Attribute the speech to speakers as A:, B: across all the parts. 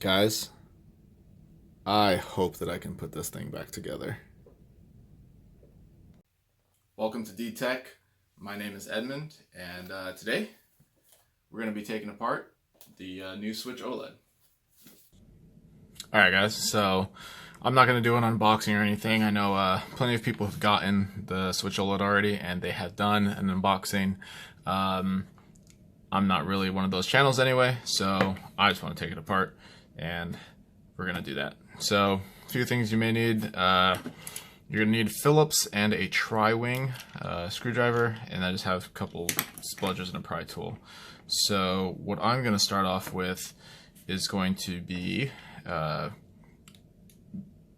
A: Guys, I hope that I can put this thing back together. Welcome to D-Tech. My name is Edmund, and today we're going to be taking apart the new Switch OLED. Alright guys, so I'm not going to do an unboxing or anything. I know plenty of people have gotten the Switch OLED already, and they have done an unboxing. I'm not really one of those channels anyway, so I just want to take it apart, and we're going to do that. So, a few things you may need. You're going to need Phillips and a tri-wing screwdriver, and I just have a couple spludgers and a pry tool. So, what I'm going to start off with is going to be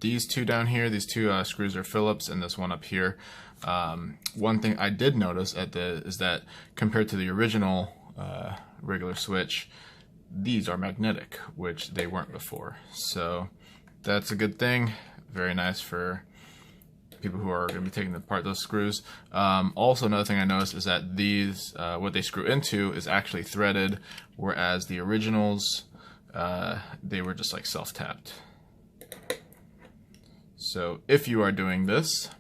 A: these two down here. These two screws are Phillips, and this one up here. One thing I did notice is that compared to the original regular Switch, these are magnetic, which they weren't before. So that's a good thing. Very nice for people who are going to be taking apart those screws. Also, another thing I noticed is that these, what they screw into is actually threaded, whereas the originals, they were just like self-tapped. So if you are doing this,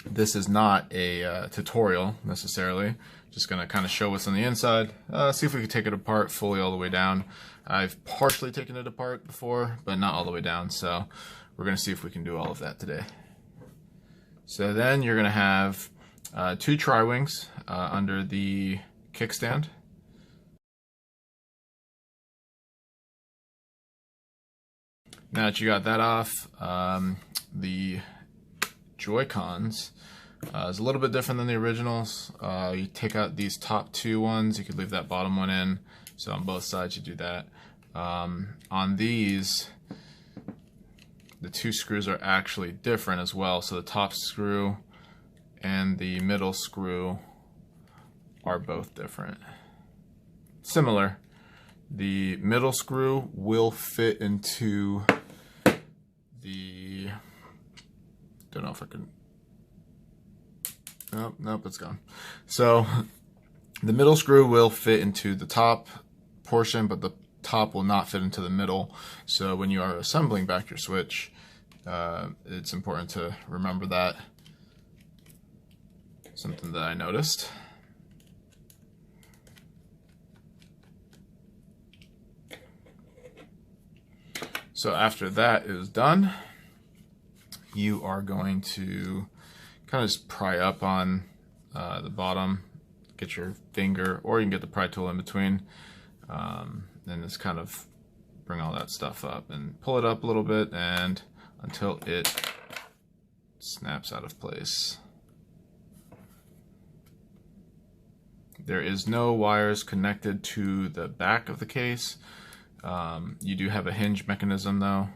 A: this is not a tutorial necessarily. Just going to kind of show what's on the inside, see if we can take it apart fully all the way down. I've partially taken it apart before, but not all the way down, so we're going to see if we can do all of that today. So then you're going to have two tri-wings under the kickstand. Now that you got that off, the Joy-Cons is a little bit different than the originals. You take out these top two ones, you could leave that bottom one in. So on both sides you do that. On these, the two screws are actually different as well. So the top screw and the middle screw are both different. Similar. The middle screw will fit into the, don't know if I can, nope, it's gone. So the middle screw will fit into the top portion, but the top will not fit into the middle. So when you are assembling back your Switch, it's important to remember that. Something that I noticed. So after that is done, you are going to kind of just pry up on the bottom, get your finger, or you can get the pry tool in between, and just kind of bring all that stuff up and pull it up a little bit and until it snaps out of place. There is no wires connected to the back of the case. You do have a hinge mechanism though.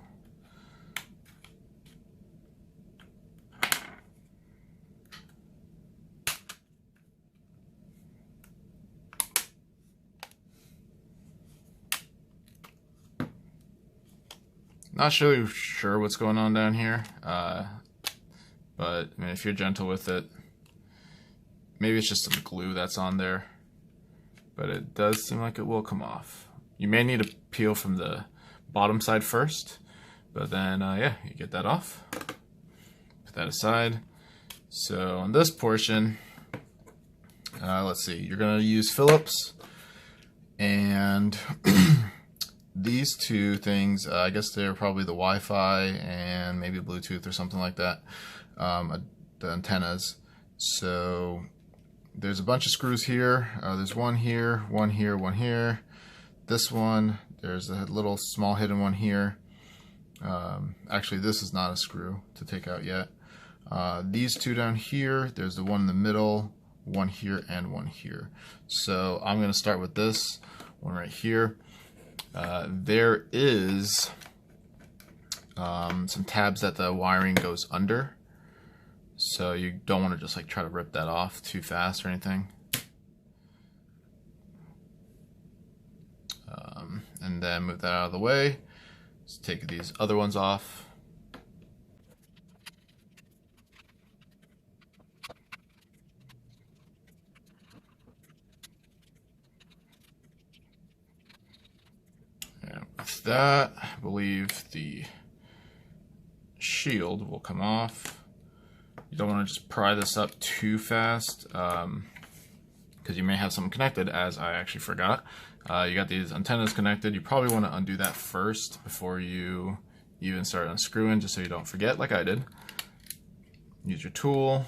A: Not really sure what's going on down here, but I mean, if you're gentle with it, maybe it's just some glue that's on there, but it does seem like it will come off. You may need to peel from the bottom side first, but then yeah, you get that off. Put that aside. So on this portion, let's see, you're gonna use Phillips, and these two things, I guess they're probably the Wi-Fi and maybe Bluetooth or something like that, the antennas. So there's a bunch of screws here. There's one here, one here, one here. This one, there's a little small hidden one here. Actually, this is not a screw to take out yet. These two down here, there's the one in the middle, one here, and one here. So I'm going to start with this one right here. There is some tabs that the wiring goes under, so you don't want to just like try to rip that off too fast or anything. And then move that out of the way. Let's take these other ones off. with that, I believe the shield will come off. You don't want to just pry this up too fast, because you may have something connected, as I actually forgot. You got these antennas connected. You probably want to undo that first before you even start unscrewing, just so you don't forget, like I did. Use your tool.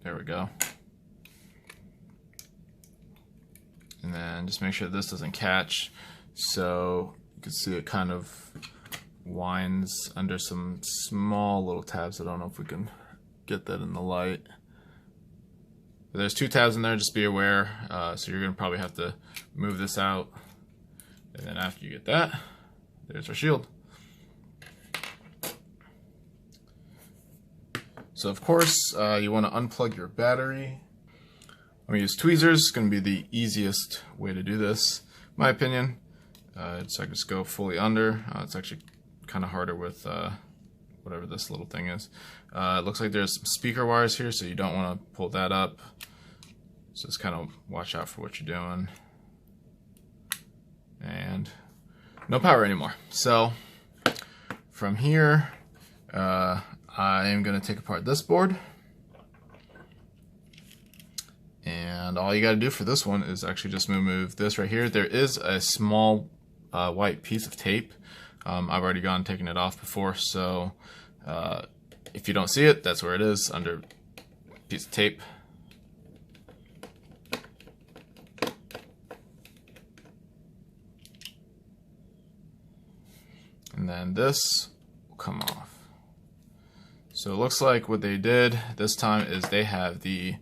A: There we go. And then just make sure this doesn't catch. So you can see it kind of winds under some small little tabs. I don't know if we can get that in the light. But there's 2 tabs in there, just be aware. So you're gonna probably have to move this out. And then after you get that, there's our shield. So of course, you want to unplug your battery. I'm going to use tweezers. It's going to be the easiest way to do this, in my opinion. So I just go fully under. It's actually kind of harder with whatever this little thing is. It looks like there's some speaker wires here, so you don't want to pull that up. So just kind of watch out for what you're doing. And no power anymore. So from here, I am going to take apart this board. And all you got to do for this one is actually just move this right here. There is a small white piece of tape. I've already gone and taken it off before, so if you don't see it, that's where it is, under a piece of tape. And then this will come off. So it looks like what they did this time is they have the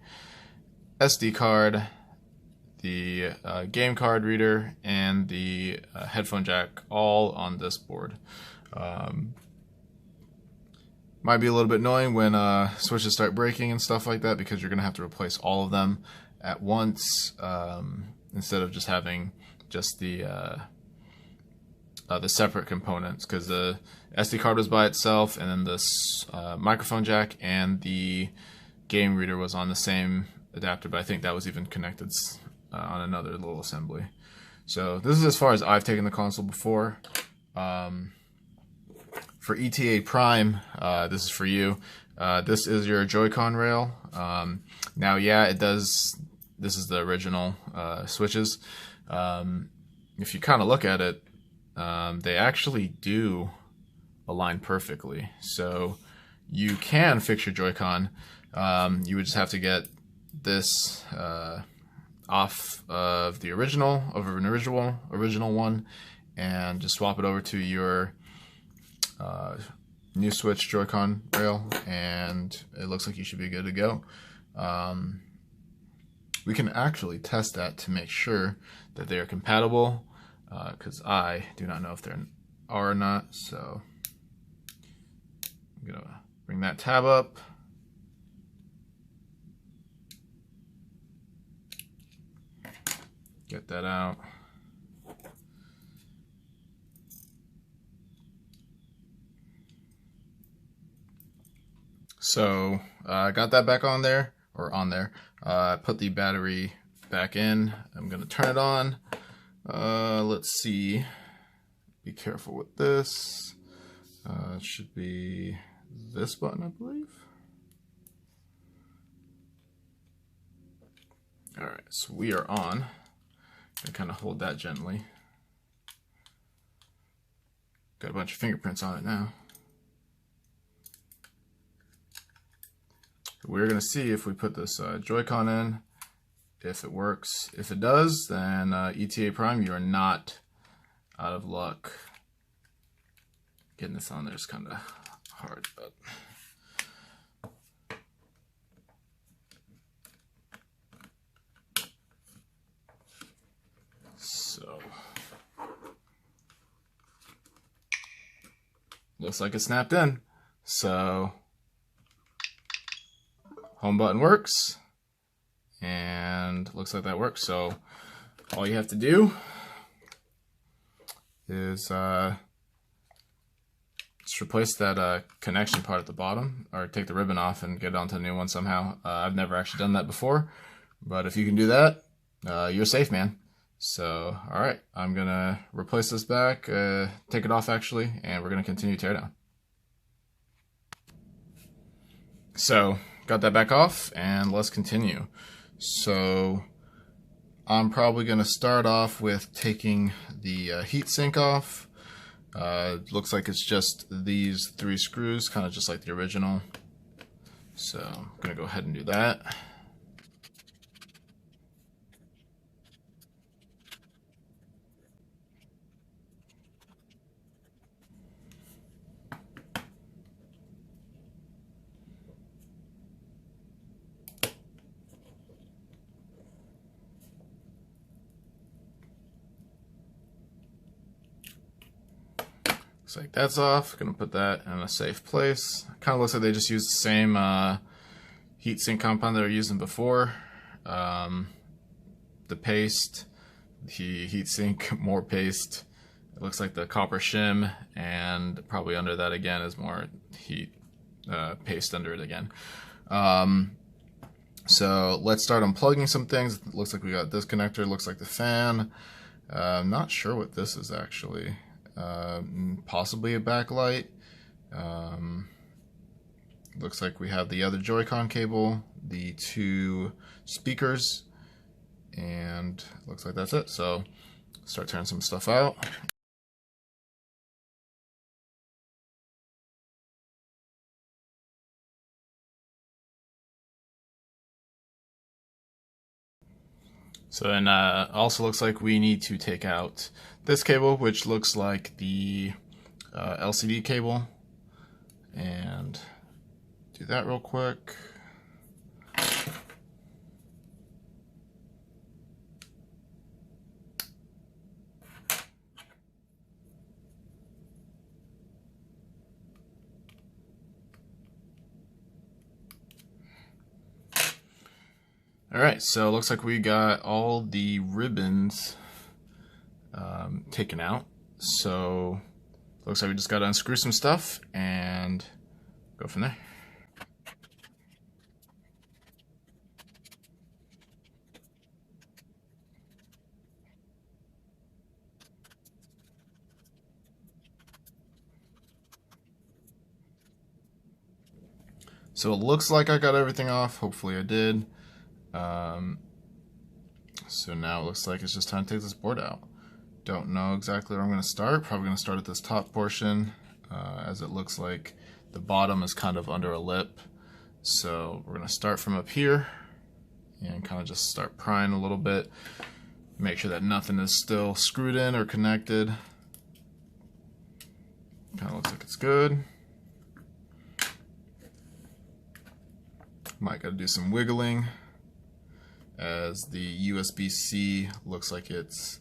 A: SD card, the game card reader, and the headphone jack all on this board. Might be a little bit annoying when switches start breaking and stuff like that, because you're going to have to replace all of them at once, instead of just having just the separate components, because the SD card was by itself, and then this microphone jack and the game reader was on the same adapter, but I think that was even connected on another little assembly. So this is as far as I've taken the console before. For ETA Prime, this is for you. This is your Joy-Con rail. Now, yeah, it does. This is the original switches. If you kind of look at it, they actually do align perfectly. So you can fix your Joy-Con. You would just have to get this off of the original, an original one, and just swap it over to your new Switch Joy-Con rail, and it looks like you should be good to go. We can actually test that to make sure that they are compatible, because I do not know if they are or not. So I'm gonna bring that tab up. Get that out. So I got that back on there, or on there. Put the battery back in. I'm gonna turn it on. Let's see. Be careful with this. It should be this button, I believe. All right, so we are on. And kind of hold that gently. Got a bunch of fingerprints on it now. We're going to see if we put this Joy-Con in, if it works. If it does, then ETA Prime, you are not out of luck. Getting this on there is kind of hard, but... So, looks like it snapped in. So, home button works, and looks like that works. So, all you have to do is just replace that connection part at the bottom, or take the ribbon off and get it onto a new one somehow. I've never actually done that before, but if you can do that, you're safe, man. So, all right, I'm gonna replace this back, take it off actually, and we're gonna continue teardown. So, got that back off, and let's continue. So, I'm probably gonna start off with taking the heatsink off. Looks like it's just these 3 screws, kind of just like the original. So, I'm gonna go ahead and do that. Looks like that's off. Gonna put that in a safe place. Kind of looks like they just used the same heatsink compound they were using before. The paste, the heatsink, more paste. It looks like the copper shim, and probably under that again is more heat paste under it again. So let's start unplugging some things. It looks like we got this connector. Looks like the fan. I'm not sure what this is actually. Possibly a backlight. Looks like we have the other Joy-Con cable, the 2 speakers, and looks like that's it. So start tearing some stuff out. So then also looks like we need to take out this cable, which looks like the LCD cable, and do that real quick. All right, so it looks like we got all the ribbons taken out. So looks like we just got to unscrew some stuff and go from there. So it looks like I got everything off. Hopefully I did. So now it looks like it's just time to take this board out. Don't know exactly where I'm going to start. Probably going to start at this top portion, as it looks like the bottom is kind of under a lip. So we're going to start from up here and kind of just start prying a little bit. Make sure that nothing is still screwed in or connected. Kind of looks like it's good. Might got to do some wiggling, as the USB-C looks like it's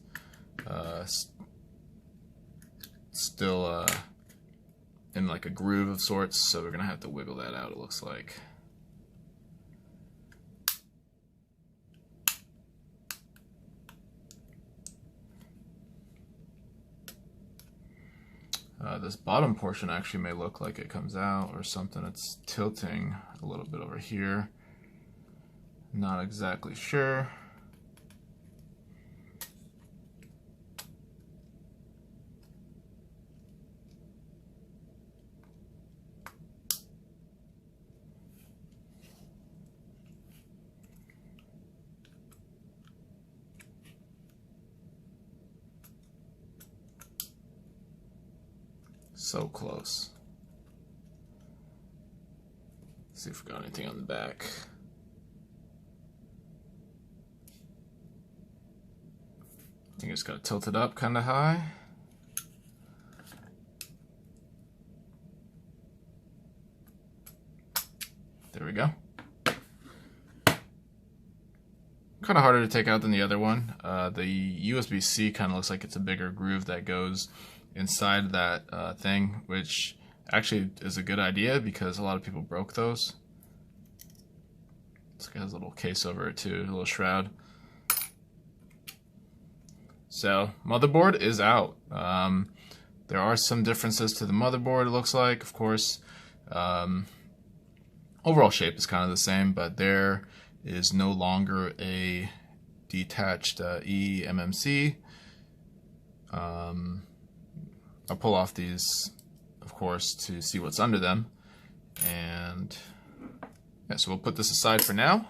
A: still in like a groove of sorts, so we're gonna have to wiggle that out, it looks like. This bottom portion actually may look like it comes out or something. It's tilting a little bit over here. Not exactly sure. So close. Let's see if we got anything on the back. I think it's got to tilt it up kind of high. There we go. Kind of harder to take out than the other one. The USB-C kind of looks like it's a bigger groove that goes inside that thing, which actually is a good idea because a lot of people broke those. It has a little case over it too, a little shroud. So motherboard is out. There are some differences to the motherboard, it looks like, of course. Overall shape is kind of the same, but there is no longer a detached eMMC. I'll pull off these, of course, to see what's under them. And yeah, so we'll put this aside for now.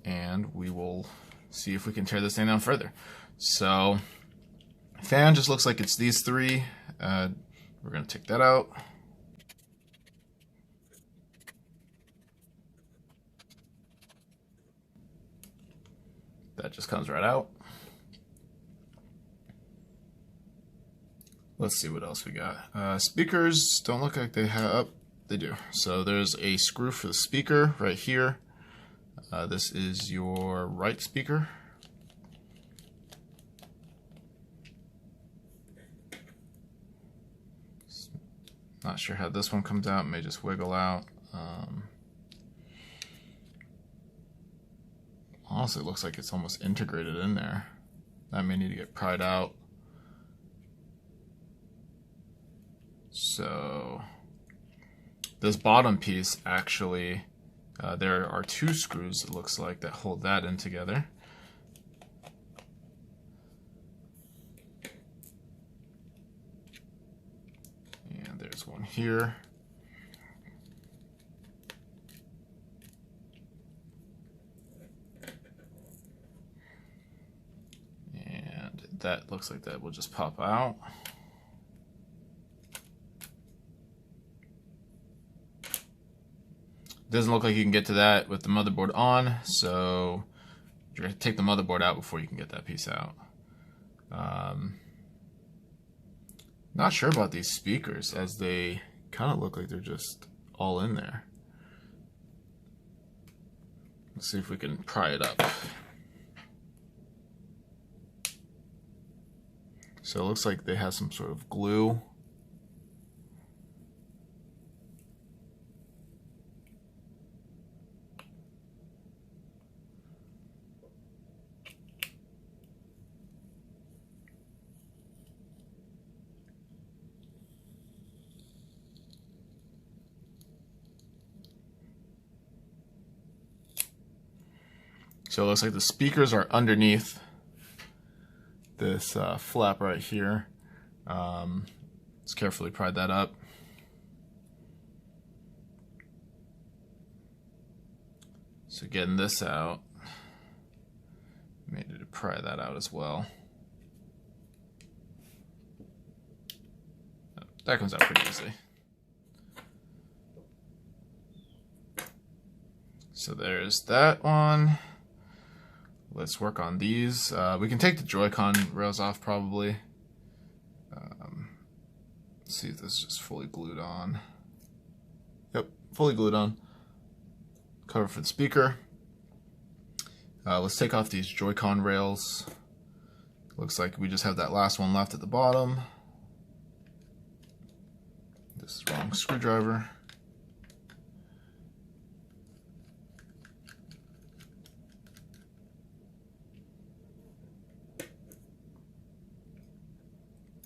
A: And we will see if we can tear this thing down further. So, fan just looks like it's these three. We're going to take that out. That just comes right out. Let's see what else we got. Speakers don't look like they have, they do. So there's a screw for the speaker right here. This is your right speaker. Not sure how this one comes out, it may just wiggle out. Honestly, it looks like it's almost integrated in there. That may need to get pried out. So this bottom piece actually, there are two screws, it looks like, that hold that in together. And there's one here. And that looks like that will just pop out. Doesn't look like you can get to that with the motherboard on, so you're going to take the motherboard out before you can get that piece out. Not sure about these speakers, as they kind of look like they're just all in there. Let's see if we can pry it up. So it looks like they have some sort of glue. So it looks like the speakers are underneath this flap right here. Let's carefully pry that up. So getting this out, made it to pry that out as well. That comes out pretty easily. So there's that one. Let's work on these. We can take the Joy-Con rails off probably. Let's see if this is just fully glued on. Yep, fully glued on. Cover for the speaker. Let's take off these Joy-Con rails. Looks like we just have that last one left at the bottom. This is the wrong screwdriver.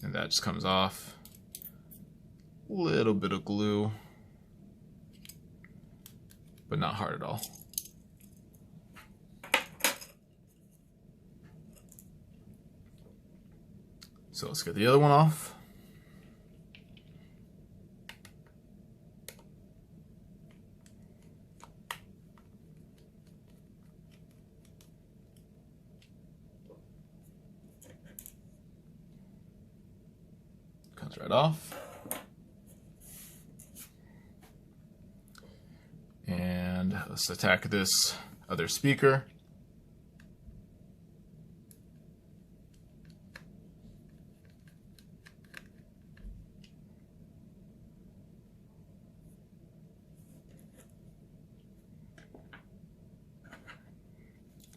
A: And that just comes off. Little bit of glue, but not hard at all. So let's get the other one off. Comes right off. And let's attack this other speaker.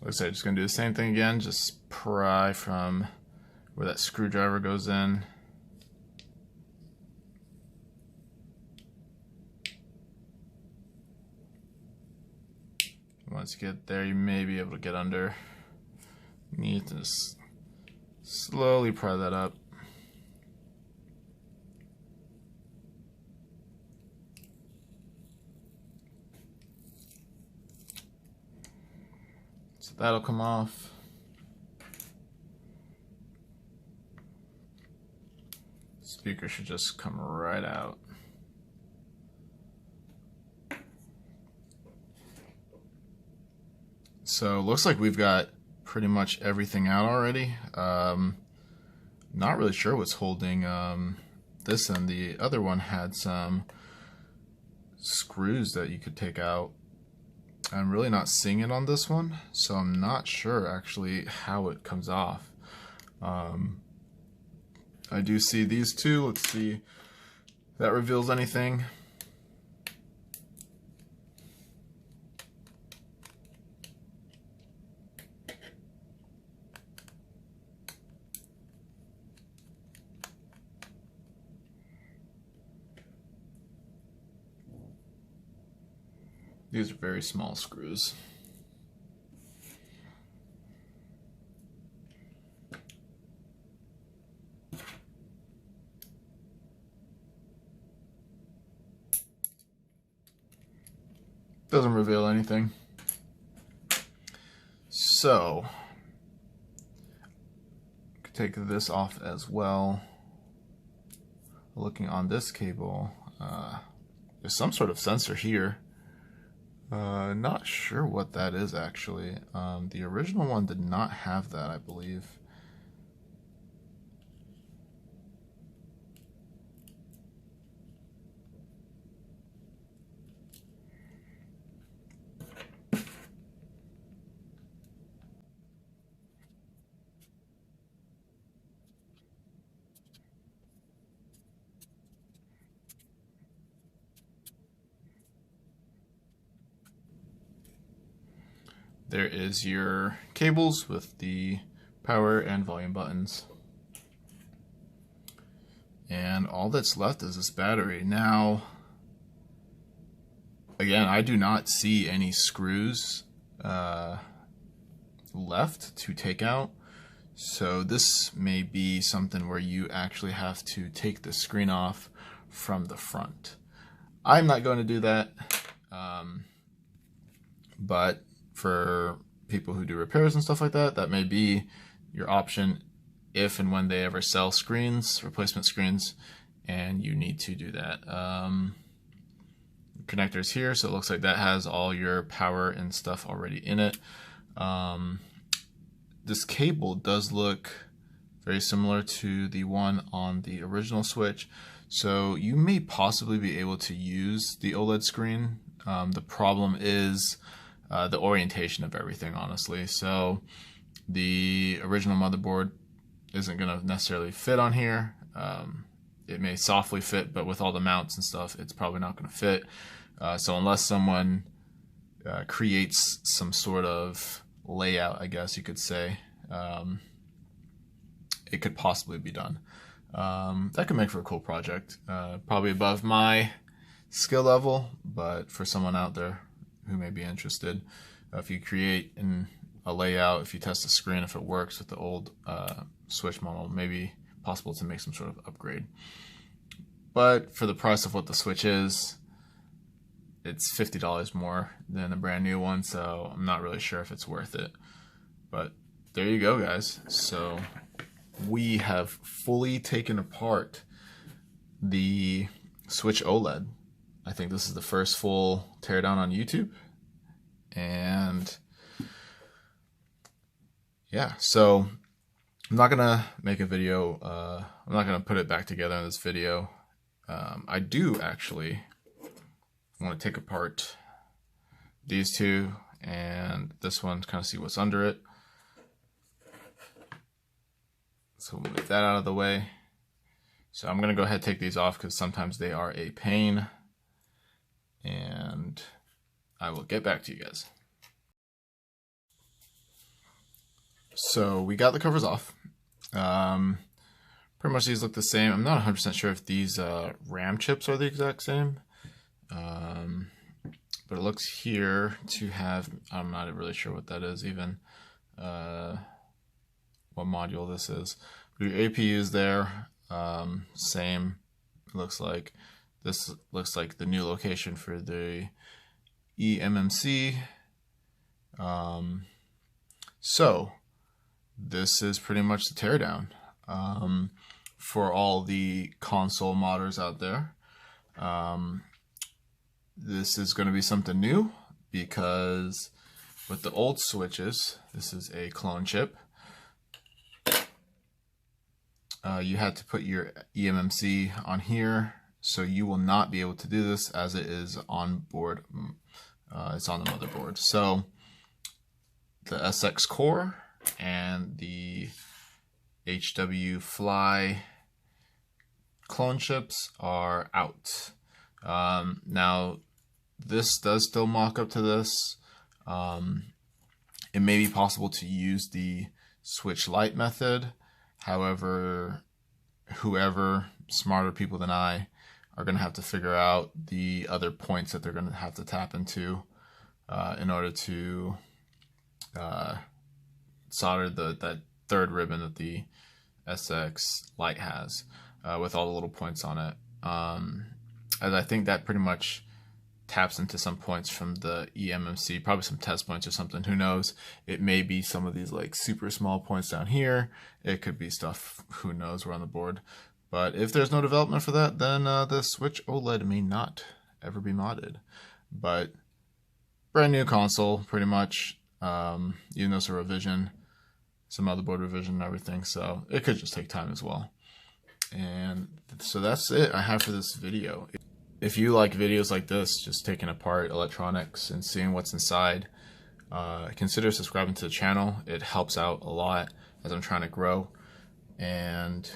A: Like I said, just gonna do the same thing again, just pry from where that screwdriver goes in. Once you get there, you may be able to get underneath and just slowly pry that up. So that'll come off. Speaker should just come right out. So looks like we've got pretty much everything out already. Not really sure what's holding this, and the other one had some screws that you could take out. I'm really not seeing it on this one, so I'm not sure actually how it comes off. I do see these two. Let's see if that reveals anything. These are very small screws. Doesn't reveal anything. So, take this off as well. Looking on this cable, there's some sort of sensor here. Not sure what that is actually. The original one did not have that, I believe. There is your cables with the power and volume buttons. And all that's left is this battery. Now, again, I do not see any screws left to take out. So this may be something where you actually have to take the screen off from the front. I'm not going to do that, but for people who do repairs and stuff like that, that may be your option if and when they ever sell screens, replacement screens, and you need to do that. Connectors here, so it looks like that has all your power and stuff already in it. This cable does look very similar to the one on the original Switch, so you may possibly be able to use the OLED screen. The problem is the orientation of everything, honestly. So the original motherboard isn't going to necessarily fit on here. It may softly fit, but with all the mounts and stuff, it's probably not going to fit. So unless someone creates some sort of layout, I guess you could say, it could possibly be done. That could make for a cool project. Probably above my skill level, but for someone out there who may be interested, if you create a layout, if you test the screen, if it works with the old Switch model, maybe possible to make some sort of upgrade. But for the price of what the Switch is, it's $50 more than a brand new one, so I'm not really sure if it's worth it. But there you go, guys. So we have fully taken apart the Switch OLED. I think this is the first full teardown on YouTube. And yeah, so I'm not gonna make a video, I'm not gonna put it back together in this video. I do actually want to take apart these two and this one to kind of see what's under it. So we'll move that out of the way. So I'm gonna go ahead and take these off because sometimes they are a pain. And I will get back to you guys. So we got the covers off. Pretty much these look the same. I'm not 100% sure if these RAM chips are the exact same. But it looks here to have, I'm not really sure what that is even, what module this is. Your APU is there, same, it looks like. This looks like the new location for the eMMC. So this is pretty much the teardown for all the console modders out there. This is going to be something new because with the old switches, this is a clone chip. You had to put your eMMC on here, so you will not be able to do this as it is on board. It's on the motherboard. So the SX core and the HW Fly clone chips are out. Now this does still mock up to this. It may be possible to use the switch light method. However, whoever smarter people than I are going to have to figure out the other points that they're going to have to tap into in order to solder that third ribbon that the SX light has with all the little points on it. As I think that pretty much taps into some points from the eMMC, probably some test points or something, who knows. It may be some of these like super small points down here. It could be stuff, who knows, we're on the board. But if there's no development for that, then the Switch OLED may not ever be modded. But brand new console, pretty much, even though it's a revision, some motherboard revision and everything, so it could just take time as well. And so that's it I have for this video. If you like videos like this, just taking apart electronics and seeing what's inside, consider subscribing to the channel. It helps out a lot as I'm trying to grow. And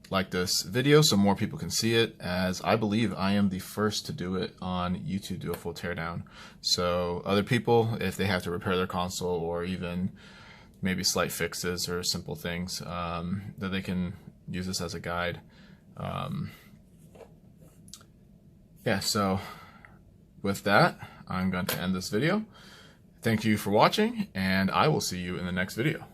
A: like this video so more people can see it, as I believe I am the first to do it on YouTube, do a full teardown. So other people, if they have to repair their console or even maybe slight fixes or simple things, that they can use this as a guide. Yeah, so with that, I'm going to end this video. Thank you for watching, and I will see you in the next video.